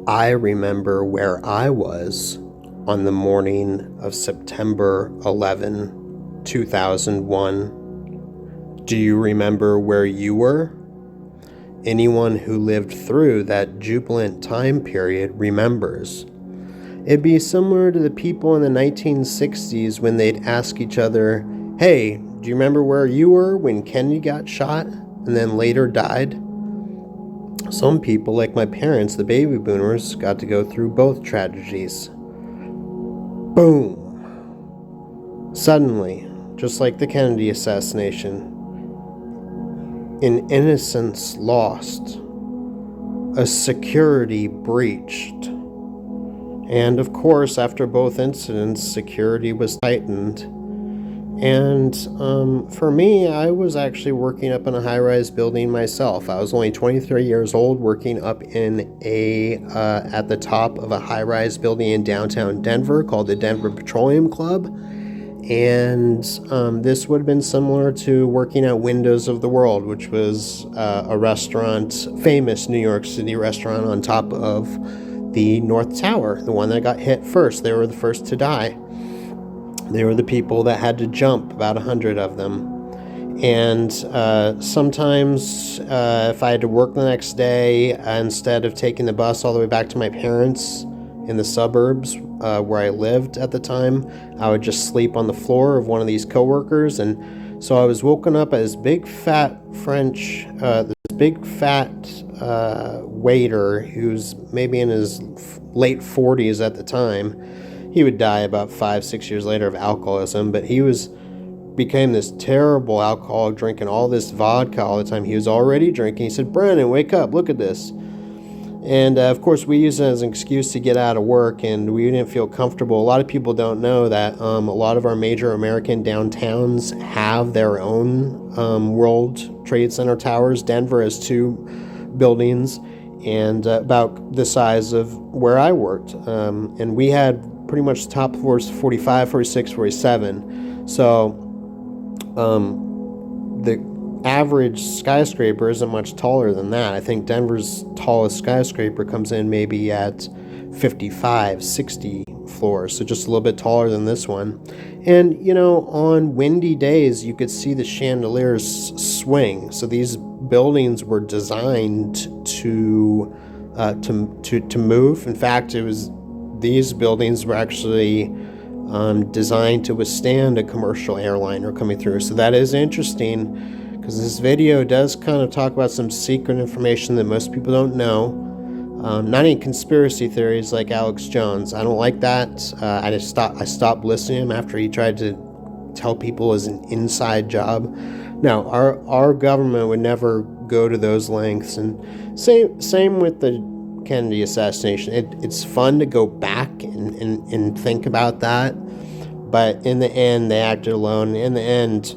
I remember where I was on the morning of September 11, 2001. Do you remember where you were? Anyone who lived through that jubilant time period remembers. It'd be similar to the people in the 1960s when they'd ask each other, "Hey, do you remember where you were when Kennedy got shot and then later died?" Some people, like my parents, the baby boomers, got to go through both tragedies. Boom! Suddenly, just like the Kennedy assassination, an innocence lost, a security breached. And of course, after both incidents, security was tightened. And for me, I was actually working up in a high-rise building myself. I was only 23 years old, working up in at the top of a high-rise building in downtown Denver called the Denver Petroleum Club. And this would have been similar to working at Windows of the World, which was a restaurant, famous New York City restaurant on top of the North Tower, the one that got hit first. They were the first to die. They were the people that had to jump, about 100 of them. And sometimes if I had to work the next day, instead of taking the bus all the way back to my parents in the suburbs where I lived at the time, I would just sleep on the floor of one of these coworkers. And so I was woken up as big fat waiter who's maybe in his late 40s at the time. He would die about 5-6 years later of alcoholism, but he became this terrible alcoholic, drinking all this vodka all the time. He was already drinking. He said, "Brandon, wake up, look at this." And of course, we used it as an excuse to get out of work, and we didn't feel comfortable. A lot of people don't know that a lot of our major American downtowns have their own World Trade Center towers. Denver has 2 buildings, and about the size of where I worked. And we had pretty much top floors 45, 46, 47. So the average skyscraper isn't much taller than that. I think Denver's tallest skyscraper comes in maybe at 55, 60 floors, so just a little bit taller than this one. And, on windy days, you could see the chandeliers swing. So these buildings were designed to move. In fact, these buildings were actually designed to withstand a commercial airliner coming through. So that is interesting, because this video does kind of talk about some secret information that most people don't know. Not any conspiracy theories like Alex Jones. I don't like that. I stopped listening to him after he tried to tell people it was an inside job. No, our government would never go to those lengths. And same with the Kennedy assassination. It's fun to go back and think about that, but in the end, they acted alone. In the end,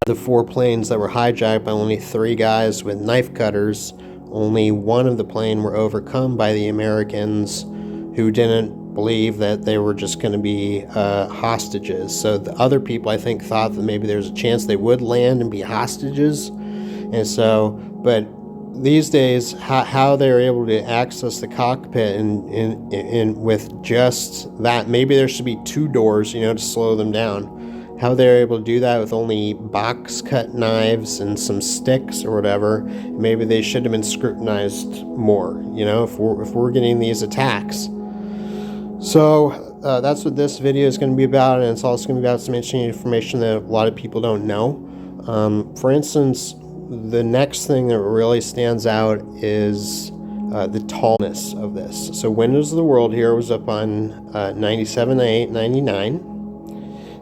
the 4 planes that were hijacked by only 3 guys with knife cutters, only one of the plane were overcome by the Americans who didn't believe that they were just going to be hostages. So the other people, I think, thought that maybe there's a chance they would land and be hostages. And so, but these days, how they're able to access the cockpit and with just that, maybe there should be 2 doors, to slow them down. How they're able to do that with only box cut knives and some sticks or whatever, maybe they should have been scrutinized more, if we're getting these attacks. So that's what this video is going to be about, and it's also going to be about some interesting information that a lot of people don't know. For instance, the next thing that really stands out is the tallness of this. So Windows of the World here was up on 97, 98, 99.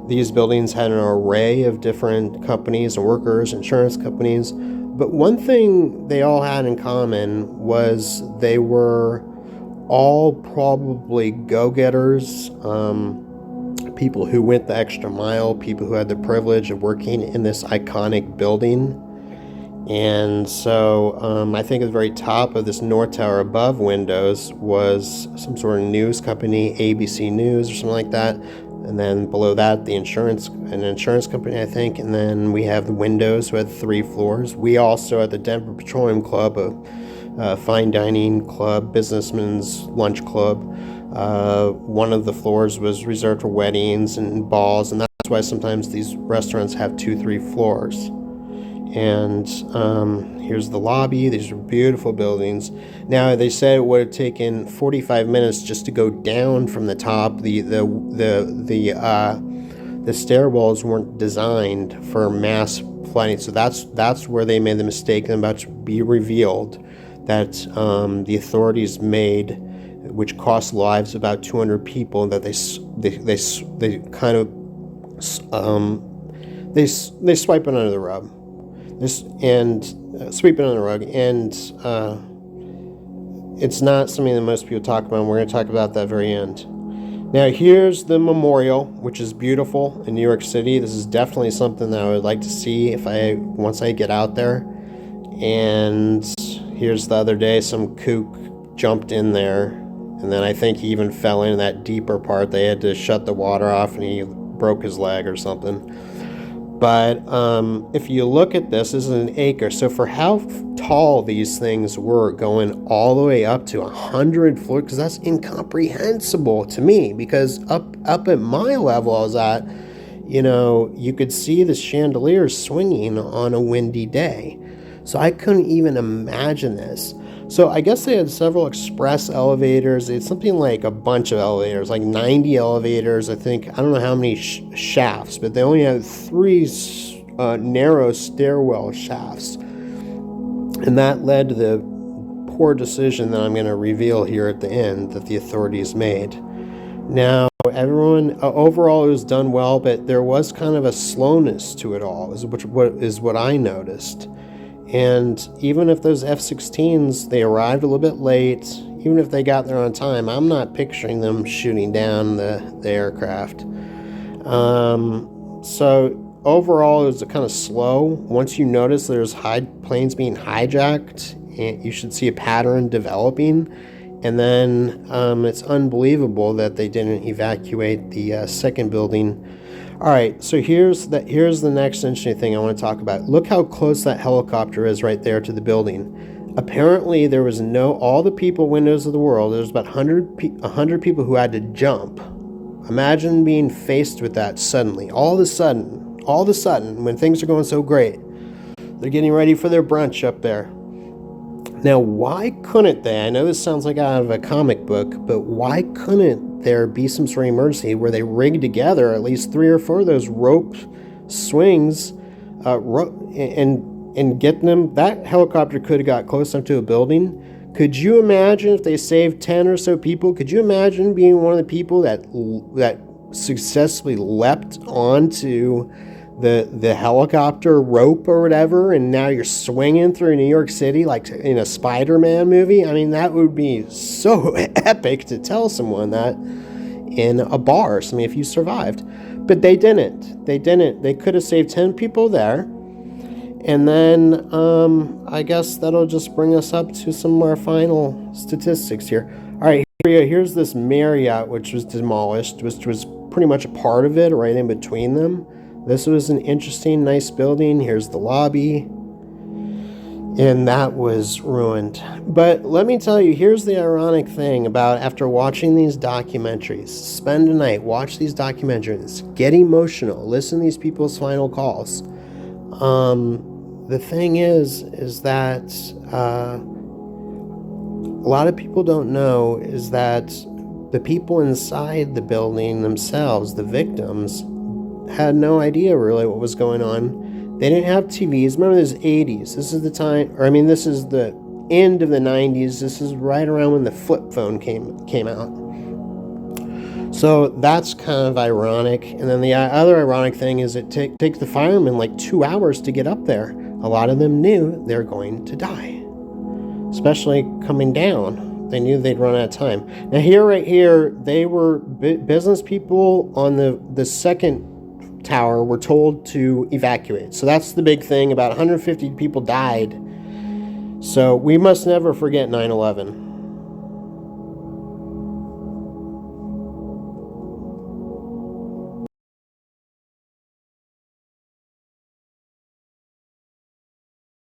These buildings had an array of different companies and workers, insurance companies. But one thing they all had in common was they were all probably go-getters, people who went the extra mile, people who had the privilege of working in this iconic building. And so I think at the very top of this North Tower above Windows was some sort of news company, ABC News or something like that. And then below that, an insurance company, I think. And then we have the Windows, who had 3 floors. We also, at the Denver Petroleum Club, a fine dining club, businessman's lunch club. One of the floors was reserved for weddings and balls, and that's why sometimes these restaurants have 2-3 floors. And here's the lobby. These are beautiful buildings. Now, they said it would have taken 45 minutes just to go down from the top. The stairwells weren't designed for mass flooding, so that's where they made the mistake. And about to be revealed that the authorities made, which cost lives about 200 people, that they kind of they swipe it under the rug. Sweep it under the rug, and it's not something that most people talk about, and we're going to talk about that very end. Now, here's the memorial, which is beautiful in New York City. This is definitely something that I would like to see once I get out there. And here's the other day, some kook jumped in there, and then I think he even fell into that deeper part. They had to shut the water off, and he broke his leg or something. But if you look at this is an acre. So for how tall these things were, going all the way up to 100 floors, because that's incomprehensible to me. Because up at my level I was at, you could see the chandeliers swinging on a windy day. So I couldn't even imagine this. So I guess they had several express elevators. It's something like a bunch of elevators, like 90 elevators, I think. I don't know how many shafts, but they only had 3 narrow stairwell shafts. And that led to the poor decision that I'm going to reveal here at the end that the authorities made. Now, everyone, overall it was done well, but there was kind of a slowness to it all, is what I noticed. And even if those F-16s, they arrived a little bit late, even if they got there on time, I'm not picturing them shooting down the aircraft. So overall, it was kind of slow. Once you notice there's planes being hijacked, and you should see a pattern developing. And then it's unbelievable that they didn't evacuate the second building. All right, so here's the next interesting thing I want to talk about. Look how close that helicopter is right there to the building. Apparently, there was all the windows of the world. There's about 100 people who had to jump. Imagine being faced with that suddenly. All of a sudden, when things are going so great, they're getting ready for their brunch up there. Now, why couldn't they? I know this sounds like out of a comic book, but why couldn't there be some sort of emergency where they rig together at least 3 or 4 of those rope swings and get them? That helicopter could have got close enough to a building. Could you imagine if they saved 10 or so people? Could you imagine being one of the people that successfully leapt onto the helicopter rope or whatever, and now you're swinging through New York City like in a Spider-Man movie? I mean, that would be so epic to tell someone that in a bar, if you survived. But they didn't. They could have saved 10 people there. And then I guess that'll just bring us up to some of our final statistics here. All right, here's this Marriott, which was demolished, which was pretty much a part of it, right in between them. This was an interesting, nice building. Here's the lobby. And that was ruined. But let me tell you, here's the ironic thing about after watching these documentaries. Spend a night, watch these documentaries, get emotional, listen to these people's final calls. The thing is that a lot of people don't know is that the people inside the building themselves, the victims, had no idea really what was going on. They didn't have TVs. Remember, this is 80s. This is the time, this is the end of the 90s. This is right around when the flip phone came out. So that's kind of ironic. And then the other ironic thing is it takes the firemen like 2 hours to get up there. A lot of them knew they're going to die, especially coming down. They knew they'd run out of time. Now right here, they were business people on the second tower were told to evacuate. So that's the big thing. About 150 people died. So we must never forget 9/11.